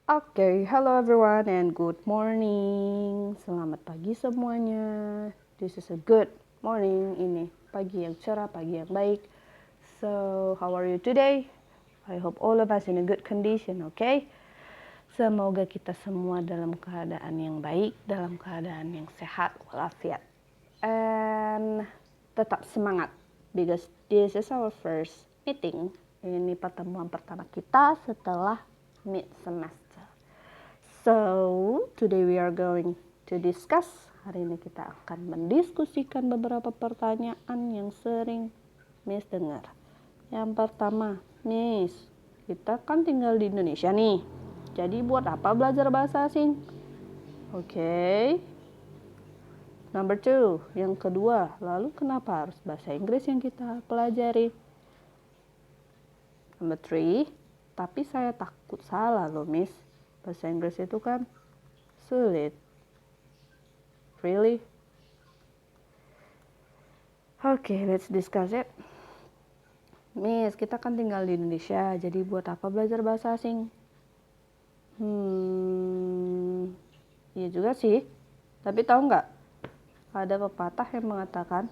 Hello everyone and good morning. Selamat pagi semuanya. This is a good morning. Ini pagi yang cerah, pagi yang baik. So, how are you today? I hope all of us in a good condition, okay? Semoga kita semua dalam keadaan yang baik, dalam keadaan yang sehat walafiat. And tetap semangat because this is our first meeting. Ini pertemuan pertama kita setelah mid semester. So, today we are going to discuss. Hari ini kita akan mendiskusikan beberapa pertanyaan yang sering Miss dengar. Yang pertama, Miss, kita kan tinggal di Indonesia nih. Jadi buat apa belajar bahasa asing? Oke. Number 2, yang kedua, lalu kenapa harus bahasa Inggris yang kita pelajari? Number 3, tapi saya takut salah loh, Miss. Bahasa Inggris itu kan sulit. Really? Okay, let's discuss it. Miss, kita kan tinggal di Indonesia, jadi buat apa belajar bahasa asing? Iya juga sih. Tapi tahu nggak? Ada pepatah yang mengatakan,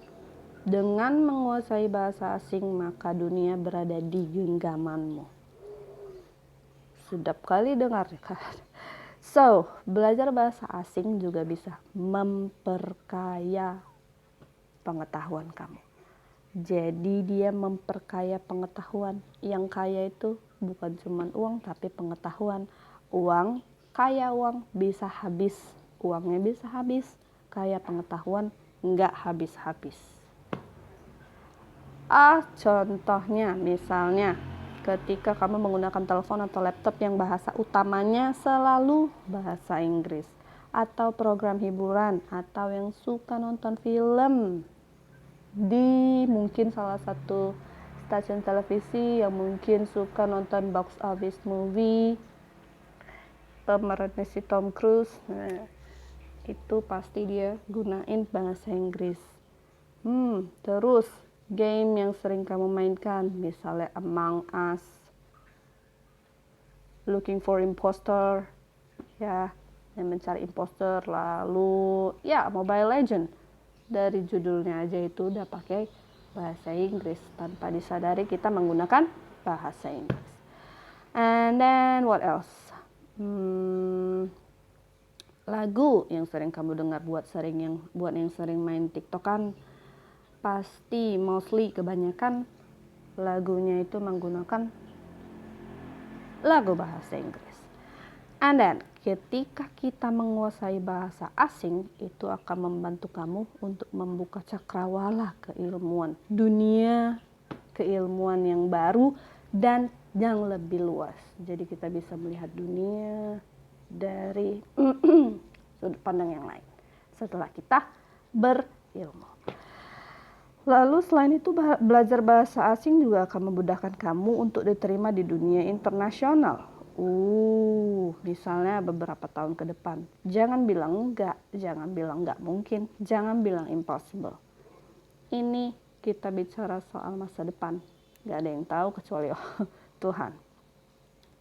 dengan menguasai bahasa asing maka dunia berada di genggamanmu. Sedap kali dengar kan? So, belajar bahasa asing juga bisa memperkaya pengetahuan kamu. Jadi dia memperkaya pengetahuan. Yang kaya itu bukan cuma uang tapi pengetahuan. Uang, kaya uang bisa habis. Uangnya bisa habis. Kaya pengetahuan nggak habis-habis. Contohnya misalnya ketika kamu menggunakan telepon atau laptop yang bahasa utamanya selalu bahasa Inggris. Atau program hiburan. Atau yang suka nonton film di mungkin salah satu stasiun televisi yang mungkin suka nonton box office movie pemerannya si Tom Cruise, nah, itu pasti dia gunain bahasa Inggris. Terus game yang sering kamu mainkan misalnya Among Us, Looking for Imposter, ya, yang mencari imposter, lalu ya Mobile Legend. Dari judulnya aja itu udah pakai bahasa Inggris tanpa disadari kita menggunakan bahasa Inggris. And then what else? Lagu yang sering kamu dengar buat yang sering main TikTok kan pasti mostly kebanyakan lagunya itu menggunakan lagu bahasa Inggris. And then, ketika kita menguasai bahasa asing, itu akan membantu kamu untuk membuka cakrawala keilmuan dunia, keilmuan yang baru, dan yang lebih luas. Jadi kita bisa melihat dunia dari sudut pandang yang lain setelah kita berilmu. Lalu selain itu belajar bahasa asing juga akan memudahkan kamu untuk diterima di dunia internasional. Misalnya beberapa tahun ke depan. Jangan bilang enggak, jangan bilang enggak mungkin, jangan bilang impossible. Ini kita bicara soal masa depan. Enggak ada yang tahu kecuali Tuhan.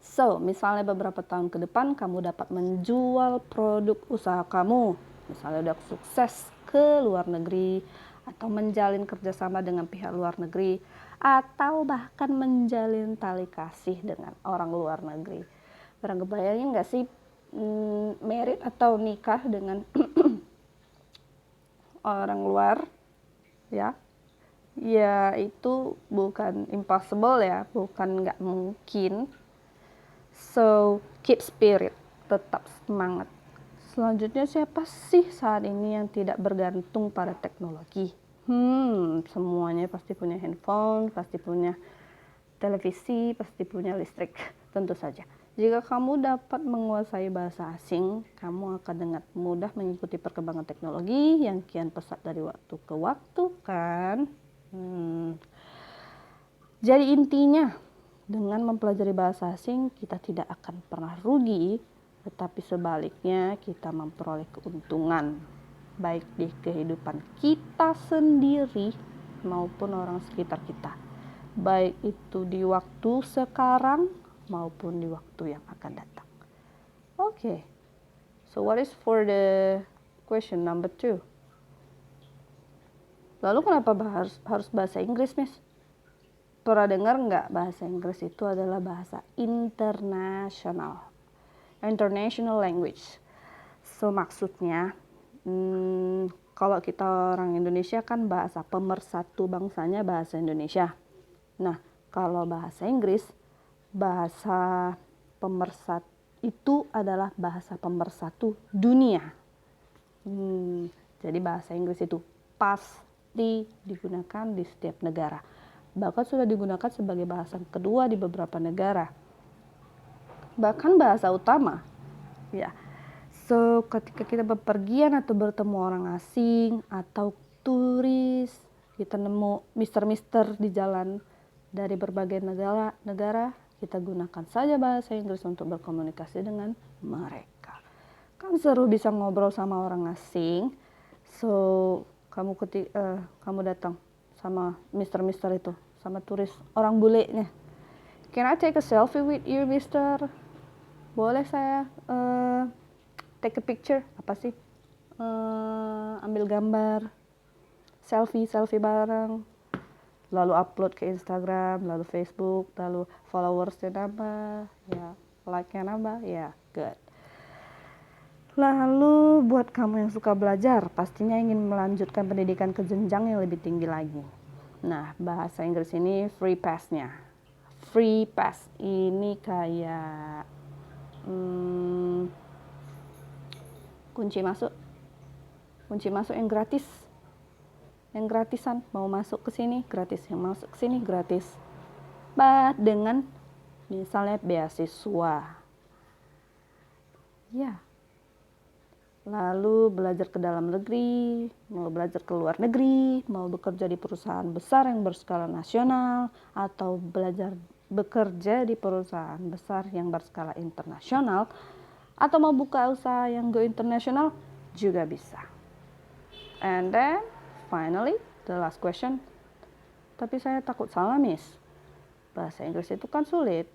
So, misalnya beberapa tahun ke depan kamu dapat menjual produk usaha kamu. Misalnya udah sukses ke luar negeri atau menjalin kerjasama dengan pihak luar negeri, atau bahkan menjalin tali kasih dengan orang luar negeri. Pernah kebayangin gak sih merit atau nikah dengan orang luar? Ya itu bukan impossible ya, bukan gak mungkin. So keep spirit, tetap semangat. Selanjutnya siapa sih saat ini yang tidak bergantung pada teknologi? Semuanya pasti punya handphone, pasti punya televisi, pasti punya listrik, tentu saja. Jika kamu dapat menguasai bahasa asing, kamu akan dengan mudah mengikuti perkembangan teknologi yang kian pesat dari waktu ke waktu kan. Jadi intinya, dengan mempelajari bahasa asing, kita tidak akan pernah rugi, tetapi sebaliknya kita memperoleh keuntungan, baik di kehidupan kita sendiri maupun orang sekitar kita. Baik itu di waktu sekarang maupun di waktu yang akan datang. Okay. So what is for the question number 2? Lalu kenapa harus bahasa Inggris, Miss? Pernah dengar nggak bahasa Inggris itu adalah bahasa internasional language. So maksudnya, kalau kita orang Indonesia kan bahasa pemersatu bangsanya bahasa Indonesia. Nah, kalau bahasa Inggris, bahasa pemersatu itu adalah bahasa pemersatu dunia. Jadi bahasa Inggris itu pasti digunakan di setiap negara. Bahkan sudah digunakan sebagai bahasa kedua di beberapa negara. Bahkan bahasa utama. Ya. So, ketika kita bepergian atau bertemu orang asing atau turis, kita nemu mister-mister di jalan dari berbagai negara, kita gunakan saja bahasa Inggris untuk berkomunikasi dengan mereka. Kan seru bisa ngobrol sama orang asing. So, kamu datang sama mister-mister itu, sama turis, orang bulenya. Can I take a selfie with you, mister? Boleh saya take a picture? Apa sih? Ambil gambar. Selfie bareng. Lalu upload ke Instagram, lalu Facebook, lalu followersnya nambah, ya, like-nya nambah, ya, good. Lalu buat kamu yang suka belajar, pastinya ingin melanjutkan pendidikan ke jenjang yang lebih tinggi lagi. Nah, bahasa Inggris ini free pass-nya. Free pass ini kayak kunci masuk yang gratis. Yang gratisan, mau masuk ke sini gratis, yang masuk ke sini gratis. Dengan misalnya beasiswa. Ya. Lalu belajar ke dalam negeri, mau belajar ke luar negeri, mau bekerja di perusahaan besar yang berskala nasional, atau bekerja di perusahaan besar yang berskala internasional, atau mau buka usaha yang go internasional juga bisa. And then finally, the last question. Tapi saya takut salah, Miss. Bahasa Inggris itu kan sulit.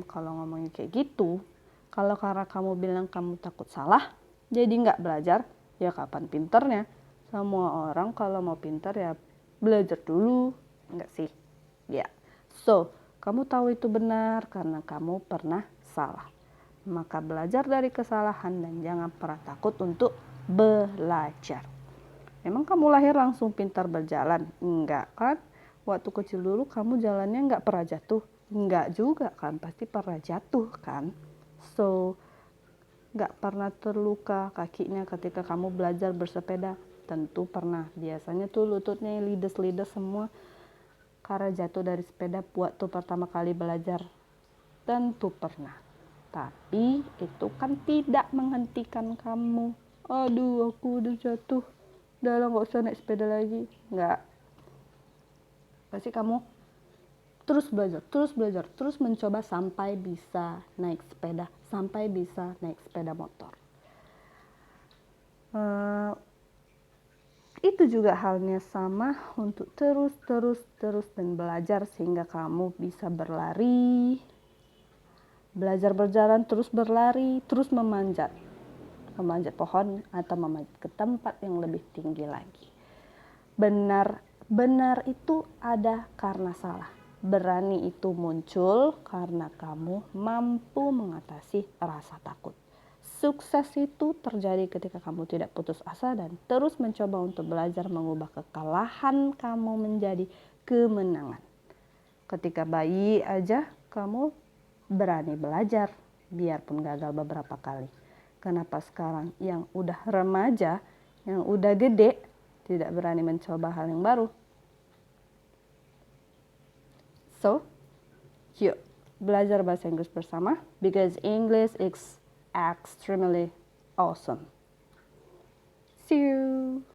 Kalau ngomongin kayak gitu, kalau karena kamu bilang kamu takut salah, jadi nggak belajar, ya kapan pinternya? Semua orang kalau mau pinter ya belajar dulu, nggak sih? Ya. So, kamu tahu itu benar karena kamu pernah salah. Maka belajar dari kesalahan dan jangan pernah takut untuk belajar. Emang kamu lahir langsung pintar berjalan? Enggak kan? Waktu kecil dulu kamu jalannya enggak pernah jatuh? Enggak juga kan? Pasti pernah jatuh kan? So, enggak pernah terluka kakinya ketika kamu belajar bersepeda? Tentu pernah. Biasanya tuh lututnya lides-lides semua karena jatuh dari sepeda waktu pertama kali belajar. Tentu pernah. Tapi itu kan tidak menghentikan kamu. Aduh, aku udah jatuh. Udah lah, gak usah naik sepeda lagi. Enggak. Pasti kamu terus belajar, terus mencoba sampai bisa naik sepeda, sampai bisa naik sepeda motor. Itu juga halnya sama untuk terus dan belajar sehingga kamu bisa berlari, belajar berjalan, terus berlari, terus memanjat pohon atau memanjat ke tempat yang lebih tinggi lagi. Benar itu ada karena salah. Berani itu muncul karena kamu mampu mengatasi rasa takut. Sukses itu terjadi ketika kamu tidak putus asa dan terus mencoba untuk belajar mengubah kekalahan kamu menjadi kemenangan. Ketika bayi aja kamu berani belajar, biarpun gagal beberapa kali. Kenapa sekarang yang udah remaja, yang udah gede, tidak berani mencoba hal yang baru? So, yuk belajar bahasa Inggris bersama, because English is extremely awesome. See you.